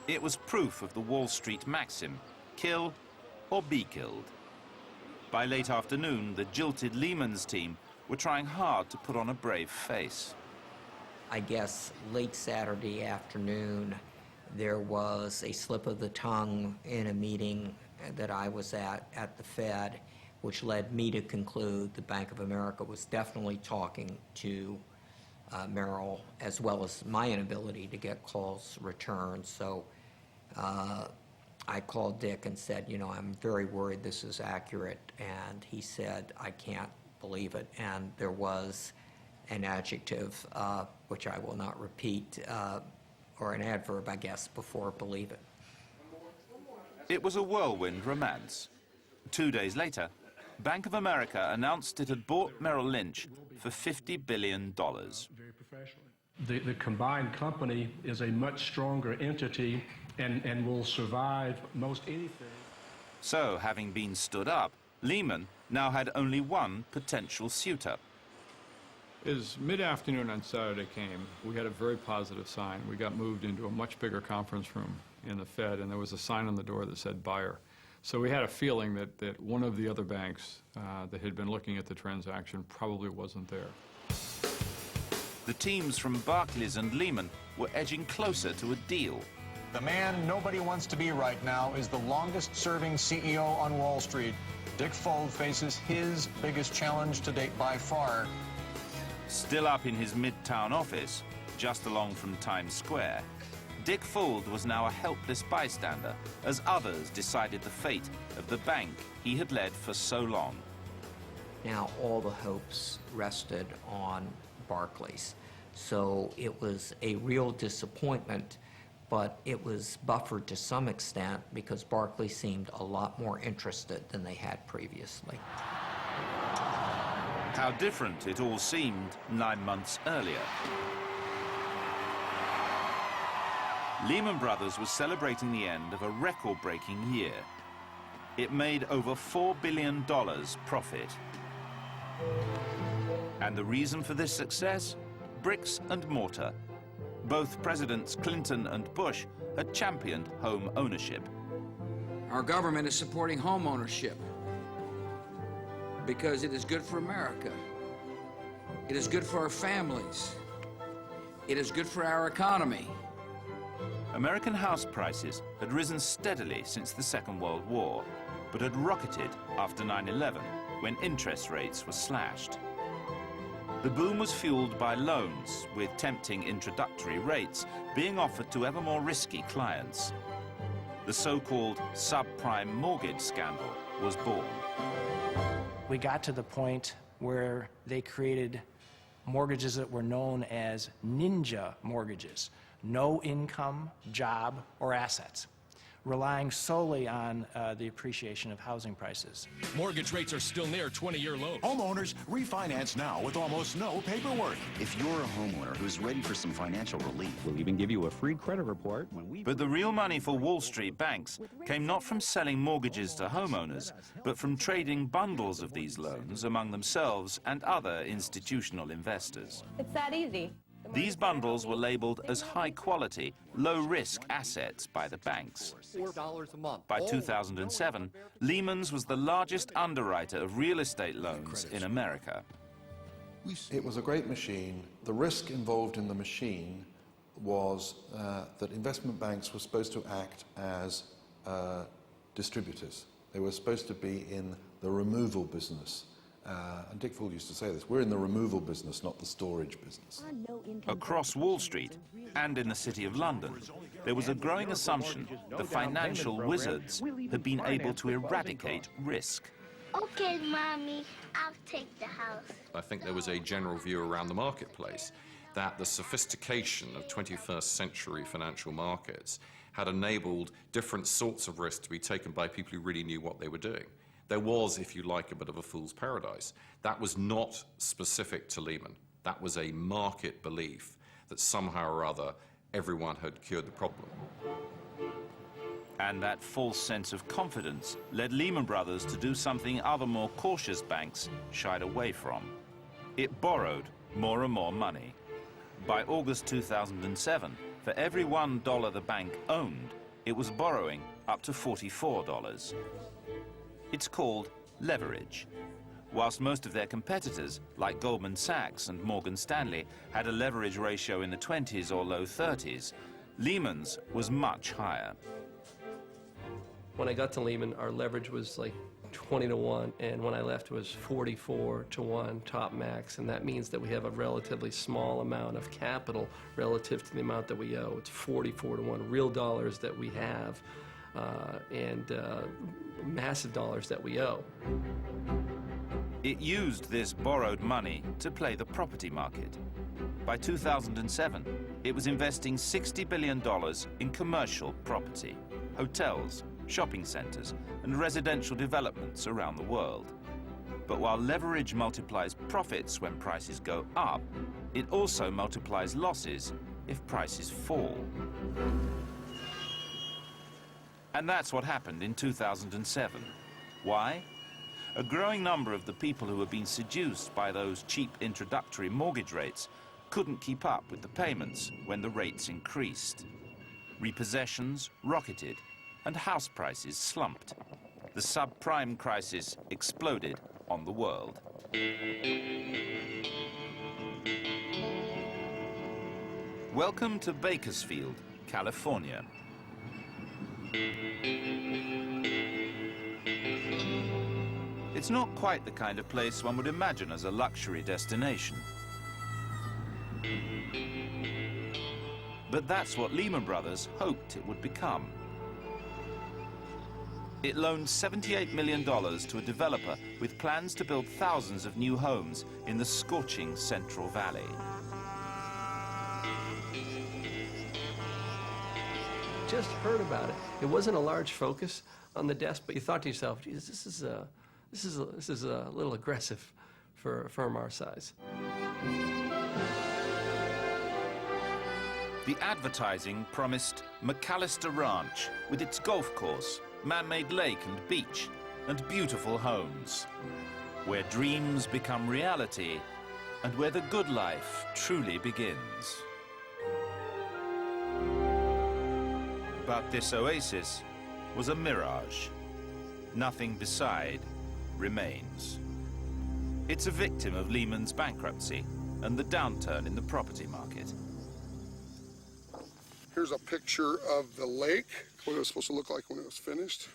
It was proof of the Wall Street maxim, kill or be killed. By late afternoon, the jilted Lehman's team were trying hard to put on a brave face. I guess late Saturday afternoon, there was a slip of the tongue in a meeting that I was at the Fed, which led me to conclude the Bank of America was definitely talking to Merrill, as well as my inability to get calls returned. So I called Dick and said, you know, I'm very worried this is accurate. And he said, I can't believe it. And there was an adjective, which I will not repeat, or an adverb, I guess, before believe it. It was a whirlwind romance. 2 days later, Bank of America announced it had bought Merrill Lynch for $50 billion. The combined company is a much stronger entity and will survive most anything. So, having been stood up, Lehman now had only one potential suitor. As mid-afternoon on Saturday came, we had a very positive sign. We got moved into a much bigger conference room in the Fed, and there was a sign on the door that said buyer. So we had a feeling that one of the other banks that had been looking at the transaction probably wasn't there. The teams from Barclays and Lehman were edging closer to a deal. The man nobody wants to be right now is the longest-serving CEO on Wall Street. Dick Fold faces his biggest challenge to date by far. Still up in his midtown office, just along from Times Square, Dick Fold was now a helpless bystander as others decided the fate of the bank he had led for so long. Now all the hopes rested on Barclays. So it was a real disappointment, but it was buffered to some extent because Barclays seemed a lot more interested than they had previously. How different it all seemed 9 months earlier. Lehman Brothers was celebrating the end of a record-breaking year. It made over $4 billion profit. And the reason for this success? Bricks and mortar. Both Presidents Clinton and Bush had championed home ownership. Our government is supporting home ownership because it is good for America. It is good for our families. It is good for our economy. American house prices had risen steadily since the Second World War, but had rocketed after 9/11, when interest rates were slashed. The boom was fueled by loans, with tempting introductory rates being offered to ever more risky clients. The so-called subprime mortgage scandal was born. We got to the point where they created mortgages that were known as ninja mortgages. No income, job, or assets, relying solely on the appreciation of housing prices. Mortgage rates are still near 20-year lows. Homeowners refinance now with almost no paperwork. If you're a homeowner who's ready for some financial relief, we'll even give you a free credit report when we... But the real money for Wall Street banks came not from selling mortgages to homeowners, but from trading bundles of these loans among themselves and other institutional investors. It's that easy. These bundles were labeled as high-quality, low-risk assets by the banks. $4 a month. By 2007, Lehman's was the largest underwriter of real estate loans in America. It was a great machine. The risk involved in the machine was that investment banks were supposed to act as distributors. They were supposed to be in the removal business. And Dick Fold used to say this, we're in the removal business, not the storage business. Across Wall Street and in the City of London, there was a growing assumption the financial wizards had been able to eradicate risk. Okay, Mommy, I'll take the house. I think there was a general view around the marketplace that the sophistication of 21st century financial markets had enabled different sorts of risk to be taken by people who really knew what they were doing. There was, if you like, a bit of a fool's paradise. That was not specific to Lehman. That was a market belief that somehow or other everyone had cured the problem. And that false sense of confidence led Lehman Brothers to do something other more cautious banks shied away from. It borrowed more and more money. By August 2007, For every $1 the bank owned, it was borrowing up to $44. It's called leverage. Whilst most of their competitors, like Goldman Sachs and Morgan Stanley, had a leverage ratio in the 20s or low 30s, Lehman's was much higher. When I got to Lehman, our leverage was like 20 to 1, and when I left it was 44 to 1 top max, and that means that we have a relatively small amount of capital relative to the amount that we owe. It's 44 to 1 real dollars that we have and massive dollars that we owe. It used this borrowed money to play the property market. By 2007, it was investing $60 billion in commercial property, hotels, shopping centers, and residential developments around the world. But while leverage multiplies profits when prices go up, it also multiplies losses if prices fall. And that's what happened in 2007. Why? A growing number of the people who had been seduced by those cheap introductory mortgage rates couldn't keep up with the payments when the rates increased. Repossessions rocketed and house prices slumped. The subprime crisis exploded on the world. Welcome to Bakersfield, California. It's not quite the kind of place one would imagine as a luxury destination. But that's what Lehman Brothers hoped it would become. It loaned $78 million to a developer with plans to build thousands of new homes in the scorching Central Valley. Just heard about it. It wasn't a large focus on the desk, but you thought to yourself, geez, this is a little aggressive for a firm our size. The advertising promised McAllister Ranch with its golf course, man-made lake and beach, and beautiful homes, where dreams become reality and where the good life truly begins. But this oasis was a mirage. Nothing beside remains. It's a victim of Lehman's bankruptcy and the downturn in the property market. Here's a picture of the lake, what it was supposed to look like when it was finished.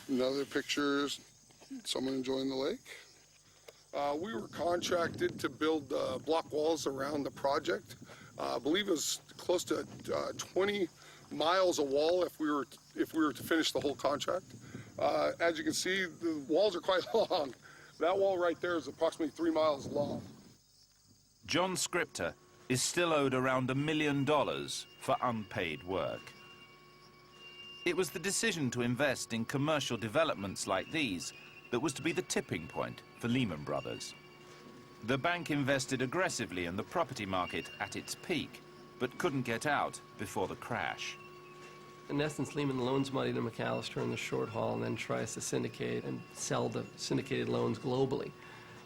Another picture is someone enjoying the lake. We were contracted to build block walls around the project. I believe it was close to 20 miles of wall if we were to finish the whole contract. As you can see, the walls are quite long. That wall right there is approximately 3 miles long. John Scripter is still owed around $1 million for unpaid work. It was the decision to invest in commercial developments like these that was to be the tipping point for Lehman Brothers. The bank invested aggressively in the property market at its peak, but couldn't get out before the crash. In essence, Lehman loans money to McAllister in the short haul and then tries to syndicate and sell the syndicated loans globally.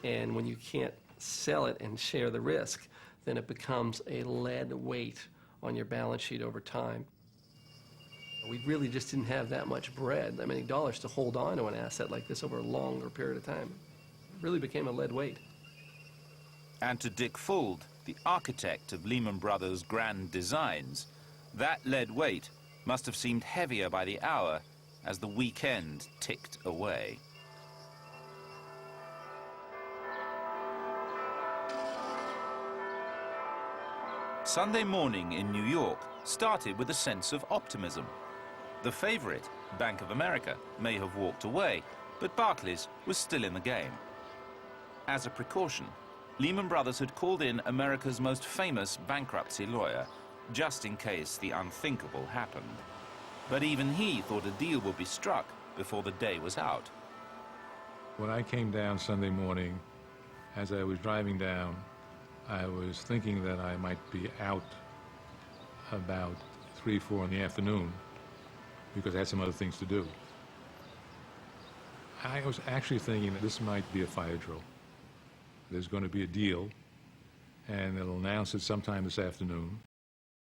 And when you can't sell it and share the risk, then it becomes a lead weight on your balance sheet over time. We really just didn't have that much bread, that many dollars to hold on to an asset like this over a longer period of time. It really became a lead weight. And to Dick Fuld, the architect of Lehman Brothers' grand designs, that lead weight must have seemed heavier by the hour as the weekend ticked away. Sunday morning in New York started with a sense of optimism. The favorite, Bank of America, may have walked away, but Barclays was still in the game. As a precaution, Lehman Brothers had called in America's most famous bankruptcy lawyer, just in case the unthinkable happened. But even he thought a deal would be struck before the day was out. When I came down Sunday morning, as I was driving down, I was thinking that I might be out about 3, 4 in the afternoon because I had some other things to do. I was actually thinking that this might be a fire drill. There's going to be a deal, and they'll announce it sometime this afternoon,